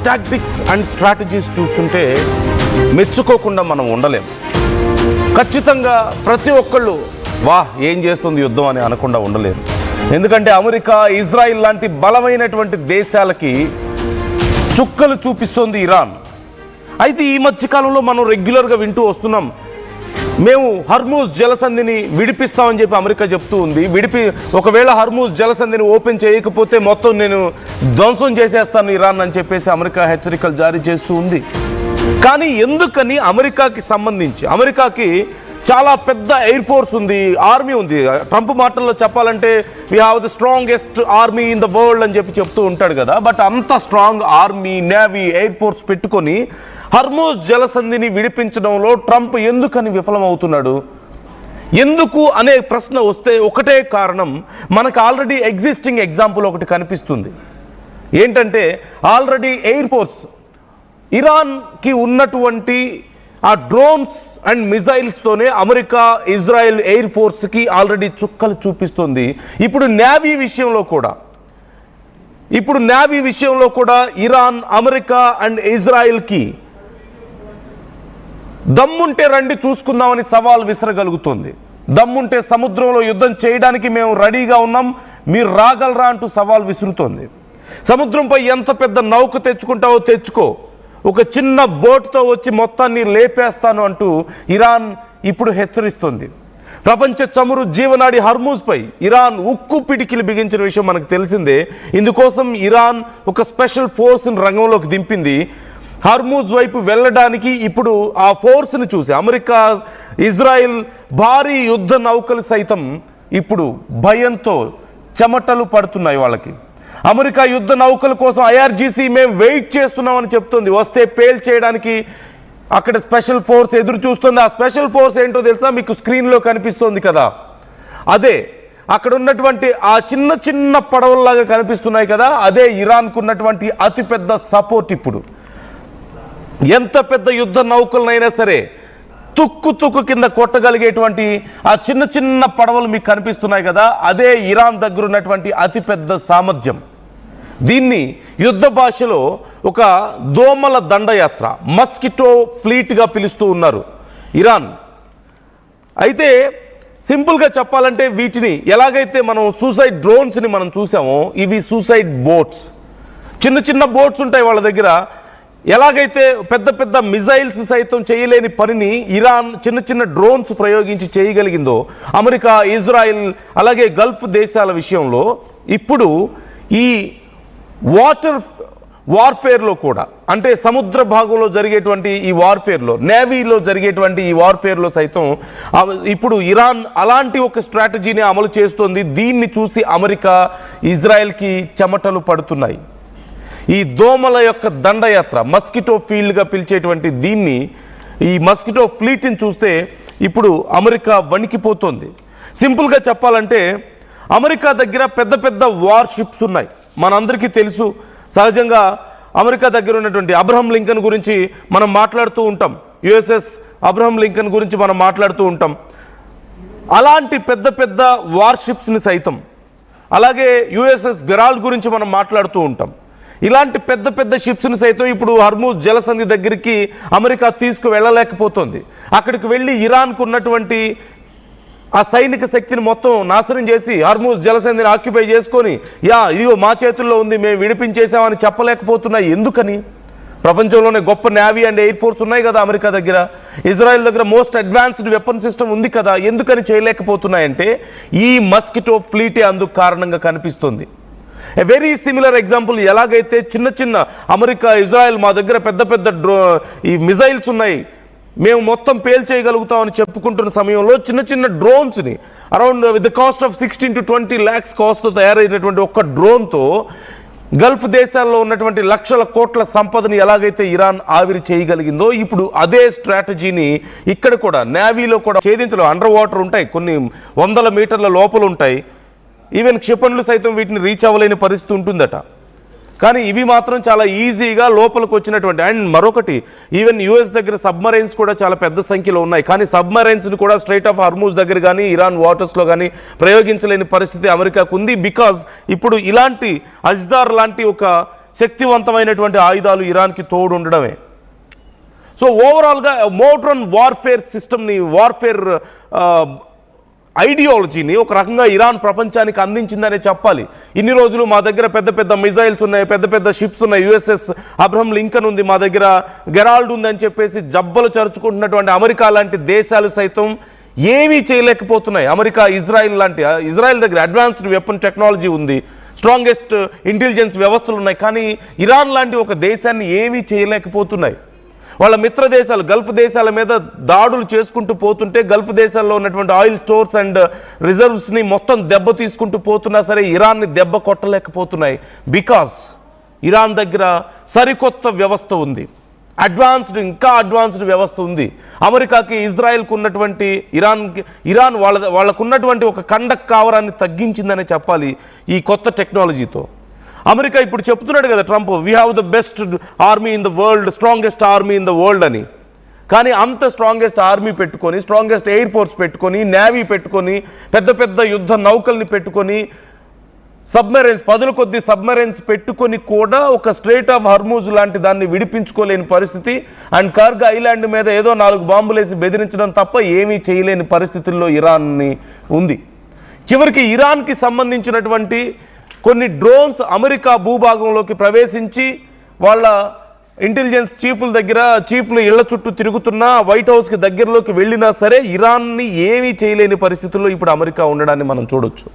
Tactics and strategies చూస్తుంటే మెచ్చుకోకుండా మనం ఉండలేం. ఖచ్చితంగా ప్రతి ఒక్కళ్ళు ఏం చేస్తుంది యుద్ధం అని అనకుండా ఉండలేరు. ఎందుకంటే అమెరికా, ఇజ్రాయిల్ లాంటి బలమైనటువంటి దేశాలకి చుక్కలు చూపిస్తోంది ఇరాన్. అయితే ఈ మధ్యకాలంలో మనం రెగ్యులర్గా వింటూ వస్తున్నాం, మేము హర్మూజ్ జలసంధిని విడిపిస్తామని చెప్పి అమెరికా చెప్తూ ఉంది. ఒకవేళ హర్మూజ్ జలసంధిని ఓపెన్ చేయకపోతే మొత్తం నేను ధ్వంసం చేసేస్తాను ఇరాన్ అని చెప్పేసి అమెరికా హెచ్చరికలు జారీ చేస్తూ ఉంది. కానీ ఎందుకని అమెరికాకి చాలా పెద్ద ఎయిర్ ఫోర్స్ ఉంది, ఆర్మీ ఉంది. ట్రంప్ మాటల్లో చెప్పాలంటే we have the strongest army in the world అని చెప్పి చెప్తూ ఉంటాడు కదా. బట్ అంత strong army, navy, air force పెట్టుకొని హర్మూజ్ జలసంధిని విడిపించడంలో ట్రంప్ ఎందుకని విఫలమవుతున్నాడు? ఎందుకు అనే ప్రశ్న వస్తే ఒకటే కారణం, మనకు ఆల్రెడీ ఎగ్జిస్టింగ్ ఎగ్జాంపుల్ ఒకటి కనిపిస్తుంది. ఏంటంటే ఆల్రెడీ ఎయిర్ ఫోర్స్, ఇరాన్కి ఉన్నటువంటి ఆ డ్రోన్స్ అండ్ మిజైల్స్తోనే అమెరికా, ఇజ్రాయెల్ ఎయిర్ ఫోర్స్కి ఆల్రెడీ చుక్కలు చూపిస్తుంది. ఇప్పుడు నేవీ విషయంలో కూడా ఇరాన్, అమెరికా అండ్ ఇజ్రాయెల్కి దమ్ముంటే రండి చూసుకుందామని సవాల్ విసరగలుగుతుంది. దమ్ముంటే సముద్రంలో యుద్ధం చేయడానికి మేము రెడీగా ఉన్నాం, మీరు రాగలరా అంటూ సవాల్ విసురుతోంది. సముద్రంపై ఎంత పెద్ద నౌక తెచ్చుకుంటావో తెచ్చుకో, ఒక చిన్న బోట్తో వచ్చి మొత్తాన్ని లేపేస్తాను అంటూ ఇరాన్ ఇప్పుడు హెచ్చరిస్తుంది. ప్రపంచ చమురు జీవనాడి హర్మూజ్పై ఇరాన్ ఉక్కు పిడికిలు బిగించిన విషయం మనకు తెలిసిందే. ఇందుకోసం ఇరాన్ ఒక స్పెషల్ ఫోర్స్ని రంగంలోకి దింపింది. హర్మూజ్ వైపు వెళ్ళడానికి ఇప్పుడు ఆ ఫోర్స్ని చూసి అమెరికా, ఇజ్రాయిల్ భారీ యుద్ధ నౌకలు సైతం ఇప్పుడు భయంతో చెమటలు పడుతున్నాయి వాళ్ళకి. అమెరికా యుద్ధ నౌకల కోసం ఐఆర్జీసీ మేము వెయిట్ చేస్తున్నామని చెప్తుంది. వస్తే పేల్ చేయడానికి అక్కడ స్పెషల్ ఫోర్స్ ఎదురు చూస్తుంది. ఆ స్పెషల్ ఫోర్స్ ఏంటో తెలుసా? మీకు స్క్రీన్లో కనిపిస్తోంది కదా, అదే అక్కడ ఉన్నటువంటి ఆ చిన్న చిన్న పడవల్లాగా కనిపిస్తున్నాయి కదా, అదే ఇరాన్కు ఉన్నటువంటి అతిపెద్ద సపోర్ట్. ఇప్పుడు ఎంత పెద్ద యుద్ధ నౌకలనైనా సరే తుక్కు కింద కొట్టగలిగేటువంటి ఆ చిన్న చిన్న పడవలు మీకు కనిపిస్తున్నాయి కదా, అదే ఇరాన్ దగ్గర ఉన్నటువంటి అతిపెద్ద సామర్థ్యం. దీన్ని యుద్ధ భాషలో ఒక దోమల దండయాత్ర, మస్కిటో ఫ్లీట్గా పిలుస్తూ ఉన్నారు ఇరాన్. అయితే సింపుల్గా చెప్పాలంటే వీటిని ఎలాగైతే మనం సూసైడ్ డ్రోన్స్ని మనం చూసామో, ఇవి సూసైడ్ బోట్స్. చిన్న చిన్న బోట్స్ ఉంటాయి వాళ్ళ దగ్గర. ఎలాగైతే పెద్ద పెద్ద మిజైల్స్ సైతం చేయలేని పనిని ఇరాన్ చిన్న చిన్న డ్రోన్స్ ప్రయోగించి చేయగలిగిందో, అమెరికా, ఇజ్రాయిల్ అలాగే గల్ఫ్ దేశాల విషయంలో ఇప్పుడు ఈ వాటర్ వార్ఫేర్లో కూడా, అంటే సముద్ర భాగంలో జరిగేటువంటి ఈ వార్ఫేర్లో, నేవీలో జరిగేటువంటి ఈ వార్ఫేర్లో సైతం ఇప్పుడు ఇరాన్ అలాంటి ఒక స్ట్రాటజీని అమలు చేస్తోంది. దీన్ని చూసి అమెరికా, ఇజ్రాయెల్కి చెమటలు పడుతున్నాయి. ఈ దోమల యొక్క దండయాత్ర, మస్కిటో ఫీల్డ్గా పిలిచేటువంటి దీన్ని, ఈ మస్కిటో ఫ్లీట్ని చూస్తే ఇప్పుడు అమెరికా వణికిపోతుంది. సింపుల్గా చెప్పాలంటే అమెరికా దగ్గర పెద్ద పెద్ద వార్ షిప్స్ ఉన్నాయి. మనందరికీ తెలుసు, సహజంగా అమెరికా దగ్గర ఉన్నటువంటి అబ్రహం లింకన్ గురించి మనం మాట్లాడుతూ ఉంటాం, యుఎస్ఎస్ అబ్రహం లింకన్ గురించి మనం మాట్లాడుతూ ఉంటాం. అలాంటి పెద్ద పెద్ద వార్ షిప్స్ని సైతం, అలాగే యుఎస్ఎస్ గెరాల్డ్ గురించి మనం మాట్లాడుతూ ఉంటాం. ఇలాంటి పెద్ద పెద్ద షిప్స్ని సైతం ఇప్పుడు హర్మూజ్ జలసంధి దగ్గరికి అమెరికా తీసుకువెళ్ళలేకపోతుంది. అక్కడికి వెళ్ళి ఇరాన్కు ఉన్నటువంటి ఆ సైనిక శక్తిని మొత్తం నాశనం చేసి హర్మూజ్ జలసంధిని ఆక్యుపై చేసుకొని ఇదిగో మా చేతుల్లో ఉంది, మేము విడిపించేసామని చెప్పలేకపోతున్నాయి. ఎందుకని? ప్రపంచంలోనే గొప్ప నేవీ అండ్ ఎయిర్ ఫోర్స్ ఉన్నాయి కదా అమెరికా దగ్గర, ఇజ్రాయెల్ దగ్గర మోస్ట్ అడ్వాన్స్డ్ వెపన్ సిస్టమ్ ఉంది కదా, ఎందుకని చేయలేకపోతున్నాయంటే ఈ మస్కిటో ఫ్లీటే అందుకు కారణంగా కనిపిస్తుంది. ఎ వెరీ సిమిలర్ ఎగ్జాంపుల్, ఎలాగైతే చిన్న చిన్న అమెరికా, ఇజ్రాయెల్ మా దగ్గర పెద్ద పెద్ద ఈ మిజైల్స్ ఉన్నాయి, మేము మొత్తం పేల్ చేయగలుగుతామని చెప్పుకుంటున్న సమయంలో చిన్న చిన్న డ్రోన్స్ని around with the cost of 16 to 20 lakhs కాస్ట్తో తయారైనటువంటి ఒక్క డ్రోన్తో గల్ఫ్ దేశాల్లో ఉన్నటువంటి లక్షల కోట్ల సంపదని ఎలాగైతే ఇరాన్ ఆవిరి చేయగలిగిందో, ఇప్పుడు అదే స్ట్రాటజీని ఇక్కడ కూడా నేవీలో కూడా ఛేదించడం. అండర్ వాటర్ ఉంటాయి, కొన్ని 100 మీటర్ల లోపల ఉంటాయి, ఈవెన్ క్షిపణులు సైతం వీటిని రీచ్ అవ్వలేని పరిస్థితి ఉంటుందట. కానీ ఇవి మాత్రం చాలా ఈజీగా లోపలికి వచ్చినటువంటి. అండ్ మరొకటి, ఈవెన్ యుఎస్ దగ్గర సబ్మరైన్స్ కూడా చాలా పెద్ద సంఖ్యలో ఉన్నాయి. కానీ సబ్మరైన్స్ని కూడా స్ట్రైట్ ఆఫ్ హర్మూజ్ దగ్గర కానీ ఇరాన్ వాటర్స్లో కానీ ప్రయోగించలేని పరిస్థితి అమెరికాకు ఉంది. బికాజ్ ఇప్పుడు ఇలాంటి అజ్దార్ లాంటి ఒక శక్తివంతమైనటువంటి ఆయుధాలు ఇరాన్కి తోడు ఉండడమే. సో ఓవరాల్గా మోడ్రన్ వార్ఫేర్ సిస్టమ్ని, వార్ఫేర్ ఐడియాలజీని ఒక రకంగా ఇరాన్ ప్రపంచానికి అందించిందనే చెప్పాలి. ఇన్ని రోజులు మా దగ్గర పెద్ద పెద్ద మిజైల్స్ ఉన్నాయి, పెద్ద పెద్ద షిప్స్ ఉన్నాయి, యుఎస్ఎస్ అబ్రహం లింకన్ ఉంది, మా దగ్గర గెరాల్డ్ ఉంది అని చెప్పేసి జబ్బలు చరుచుకుంటున్నటువంటి అమెరికా లాంటి దేశాలు సైతం ఏమీ చేయలేకపోతున్నాయి. అమెరికా, ఇజ్రాయెల్ దగ్గర అడ్వాన్స్డ్ వెపన్ టెక్నాలజీ ఉంది, స్ట్రాంగెస్ట్ ఇంటెలిజెన్స్ వ్యవస్థలు ఉన్నాయి, కానీ ఇరాన్ లాంటి ఒక దేశాన్ని ఏమీ చేయలేకపోతున్నాయి. వాళ్ళ మిత్ర దేశాలు, గల్ఫ్ దేశాల మీద దాడులు చేసుకుంటూ పోతుంటే, గల్ఫ్ దేశాల్లో ఉన్నటువంటి ఆయిల్ స్టోర్స్ అండ్ రిజర్వ్స్ని మొత్తం దెబ్బ తీసుకుంటూ పోతున్నా సరే ఇరాన్ని దెబ్బ కొట్టలేకపోతున్నాయి. బికాస్ ఇరాన్ దగ్గర సరికొత్త వ్యవస్థ ఉంది, ఇంకా అడ్వాన్స్డ్ వ్యవస్థ ఉంది. అమెరికాకి, ఇజ్రాయెల్కు ఉన్నటువంటి ఇరాన్ వాళ్ళకున్నటువంటి ఒక కండక్ కావరాన్ని తగ్గించిందనే చెప్పాలి ఈ కొత్త టెక్నాలజీతో. అమెరికా ఇప్పుడు చెప్తున్నాడు కదా Trump, we have the best army in the world, strongest army in the world అని. కానీ అంత స్ట్రాంగెస్ట్ ఆర్మీ పెట్టుకొని, స్ట్రాంగెస్ట్ ఎయిర్ ఫోర్స్ పెట్టుకొని, నేవీ పెట్టుకొని, పెద్ద పెద్ద యుద్ధ నౌకల్ని పెట్టుకొని, సబ్మెరైన్స్, పదుల కొద్ది సబ్మెరైన్స్ పెట్టుకొని కూడా ఒక స్ట్రైట్ ఆఫ్ హర్మూజ్ లాంటి దాన్ని విడిపించుకోలేని పరిస్థితి, అండ్ కర్గ్ ఐలాండ్ మీద ఏదో 4 బాంబులేసి బెదిరించడం తప్ప ఏమీ చేయలేని పరిస్థితుల్లో ఇరాన్ని ఉంది. చివరికి ఇరాన్కి సంబంధించినటువంటి కొన్ని డ్రోన్స్ అమెరికా భూభాగంలోకి ప్రవేశించి వాళ్ళ ఇంటెలిజెన్స్ చీఫ్లు ఇళ్ల చుట్టూ తిరుగుతున్నా, వైట్ హౌస్కి దగ్గరలోకి వెళ్ళినా సరే ఇరాన్ని ఏమీ చేయలేని పరిస్థితుల్లో ఇప్పుడు అమెరికా ఉండడాన్ని మనం చూడొచ్చు.